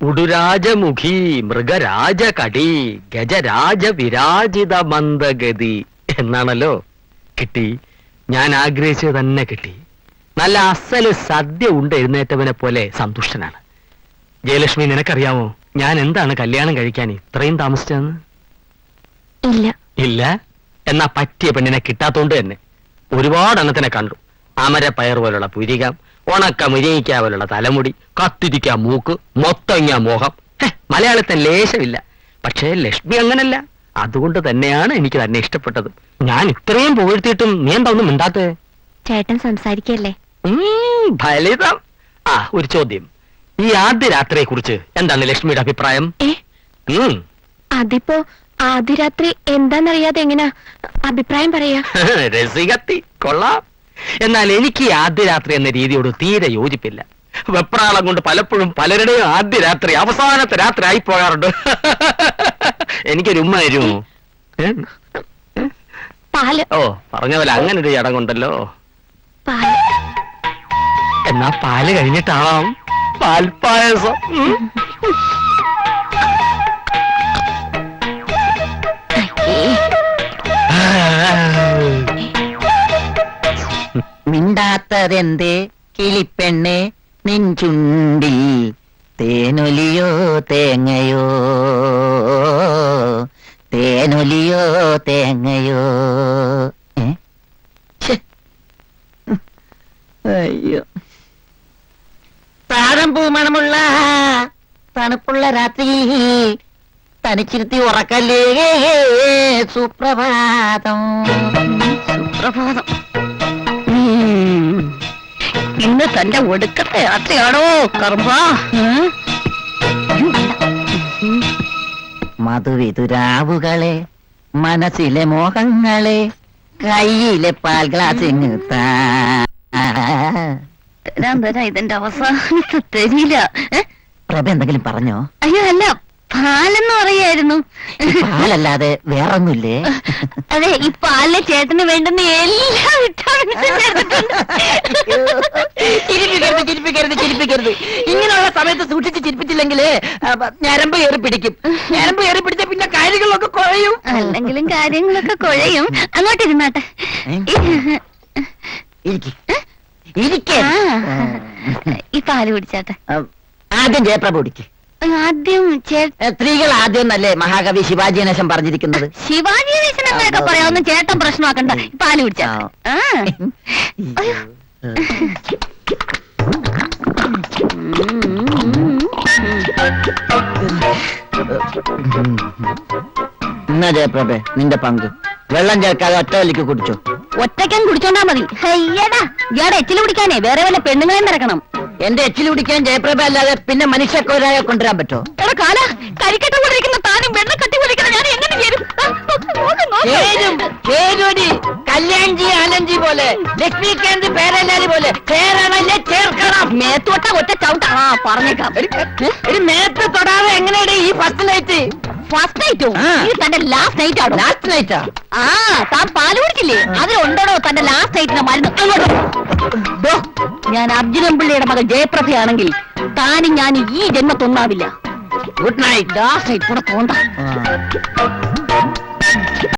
ഉടുരാജമുഖി മൃഗരാജകടി ഗജരാജ വിരാജിത മന്ദഗതി എന്നാണല്ലോ. കിട്ടി, ഞാൻ ആഗ്രഹിച്ചത് തന്നെ കിട്ടി. നല്ല അസല് സദ്യ ഉണ്ട് എഴുന്നേറ്റവനെ പോലെ സന്തുഷ്ടനാണ്. ജയലക്ഷ്മി, നിനക്കറിയാമോ ഞാൻ എന്താണ് കല്യാണം കഴിക്കാൻ ഇത്രയും താമസിച്ചതെന്ന്? ഇല്ല. ഇല്ല? എന്നാ പറ്റിയ പെണ്ണിനെ കിട്ടാത്തോണ്ട് തന്നെ. ഒരുപാട് എണ്ണത്തിനെ കണ്ടു. അമരപ്പയർ പോലുള്ള പുരികം, ഉണക്ക മുരിങ്ങിക്ക പോലുള്ള തലമുടി, കത്തിരിക്ക മൂക്ക്, മൊത്തങ്ങ മോഹം. മലയാളത്തിൽ ലേശമില്ല. പക്ഷേ ലക്ഷ്മി അങ്ങനല്ല. അതുകൊണ്ട് തന്നെയാണ് എനിക്ക് തന്നെ ഇഷ്ടപ്പെട്ടത്. ഞാൻ ഇത്രയും പുകഴ്ത്തിയിട്ടും നീ എന്താ ഒന്നും മിണ്ടാത്തേ? ചേട്ടൻ സംസാരിക്കല്ലേ? ഫലിതം. ഒരു ചോദ്യം, ഈ ആദ്യ രാത്രിയെ കുറിച്ച് എന്താണ് ലക്ഷ്മിയുടെ അഭിപ്രായം? അതിപ്പോ ആദ്യ രാത്രി എന്താന്നറിയാതെ എങ്ങനാ അഭിപ്രായം പറയാ? രസികത്തി, കൊള്ളാം. എന്നാൽ എനിക്ക് ഈ ആദ്യ രാത്രി എന്ന രീതിയോട് തീരെ യോജിപ്പില്ല. വെപ്രാളം കൊണ്ട് പലപ്പോഴും പലരുടെയും ആദ്യ രാത്രി അവസാനത്തെ രാത്രി ആയി പോകാറുണ്ട്. എനിക്കൊരു ഉമ്മ തരുമോ? പാല്. ഓ, പറഞ്ഞ പോലെ അങ്ങനെ ഒരു ചടങ്ങുണ്ടല്ലോ. എന്നാ പാല് കഴിഞ്ഞിട്ടാവാം പാൽപ്പായസം. മിണ്ടാത്തതെന്തേ കിളിപ്പെണ്ണെ നിൻ ചുണ്ടിൽ തേനൊലിയോ തേങ്ങയോ, തേനൊലിയോ തേങ്ങയോ. അയ്യോ, താഴമ്പൂ മണമുള്ള തണുപ്പുള്ള രാത്രിയിൽ തനിച്ചിരുത്തി ഉറക്കല്ലേ. സുപ്രഭാതം, സുപ്രഭാതം. ഇന്ന് തന്റെ ഒടുക്കത്തെ രാത്രിയാണോ കർമ്മ? മധുവിതുരാവുകളെ, മനസ്സിലെ മോഹങ്ങളെ, കയ്യിലെ പാൽ ഗ്ലാസ് തരാ. ഇതിന്റെ അവസാനത്തെ തരില്ല. പ്രഭ എന്തെങ്കിലും പറഞ്ഞോ? അയ്യോ അല്ല, പാലെന്ന് പറയായിരുന്നു. പാലല്ലാതെ വേറൊന്നുമില്ലേ? അതെ, ഈ പാലിലെ ചേട്ടന് വേണ്ടുന്ന എല്ലാം ചിരിപ്പിക്കരുത്. ഇങ്ങനെയുള്ള സമയത്ത് സൂക്ഷിച്ച് ചിരിപ്പിച്ചില്ലെങ്കിൽ ഞരമ്പ് കയറി പിടിക്കും. ഞരമ്പ് കയറി പിടിച്ച പിന്നെ കാര്യങ്ങളൊക്കെ കുഴയും. അല്ലെങ്കിലും കാര്യങ്ങളൊക്കെ കുഴയും. അങ്ങോട്ടിരുന്നാട്ടെ. ഈ പാല് കുടിച്ചാട്ടെ. ആദ്യം ജയപ്രഭ കുടിക്ക്. ആദ്യം സ്ത്രീകൾ ആദ്യം എന്നല്ലേ മഹാകവി ശിവാജി ഗണേശൻ പറഞ്ഞിരിക്കുന്നത്? ശിവാജി ഗണേശൻ അങ്ങനെയൊക്കെ പറയാവുന്ന ചേട്ടൻ പ്രശ്നമാക്കണ്ട. പാല് കുടിച്ചാ. എന്നാ ജയപ്രഭേ, നിന്റെ പങ്ക്. വെള്ളം ചേർക്കാതെ ഒറ്റ വലിക്ക് കുടിച്ചോ. ഒറ്റയ്ക്കാൻ കുടിച്ചോണ്ടാ മതി. അയ്യടാ, ഇയാടെ എച്ചില് കുടിക്കാനേ വേറെ വല്ല പെണ്ണുങ്ങളെ നിറക്കണം. എന്റെ എച്ചില് കുടിക്കാൻ ജയപ്രഭ അല്ലാതെ പിന്നെ മനുഷ്യക്കൊരായ കൊണ്ടുവരാൻ പറ്റോ? എടാ കാല, കരിക്കട്ട കൊണ്ടിരിക്കുന്ന താനും വെള്ളം കത്തി കൊണ്ടിരിക്കുന്ന ഞാൻ എങ്ങനെ ചേരും? കല്യാൺജി ആലഞ്ചി പോലെ, ലക്ഷ്മികാന്ത് പേരല്ലാലി പോലെ ചേരണല്ലേ ചേർക്കണം. മേത്തോട്ട ഒറ്റ ചവിട്ടാ പറഞ്ഞേക്കാം. ഒരു മേത്ത് തൊടാതെ എങ്ങനെയാണ് ഈ ഫസ്റ്റ് നൈറ്റ്? ഫസ്റ്റ് നൈറ്റോ? തന്റെ ലാസ്റ്റ് നൈറ്റ് ആണോ? ലാസ്റ്റ് നൈറ്റാ? താൻ പാല് കുടിച്ചില്ലേ? അതിലുണ്ടോ തന്റെ ലാസ്റ്റ് നൈറ്റിന്റെ മരുന്ന്? അങ്ങോട്ടോ. ഞാൻ അർജുനൻപിള്ളിയുടെ മകൾ ജയപ്രഭയാണെങ്കിൽ താനും ഞാൻ ഈ ജന്മത്തൊന്നാവില്ല. Good night. ലാസ്റ്റ് നൈറ്റ് കൂടെ തോണ്ട.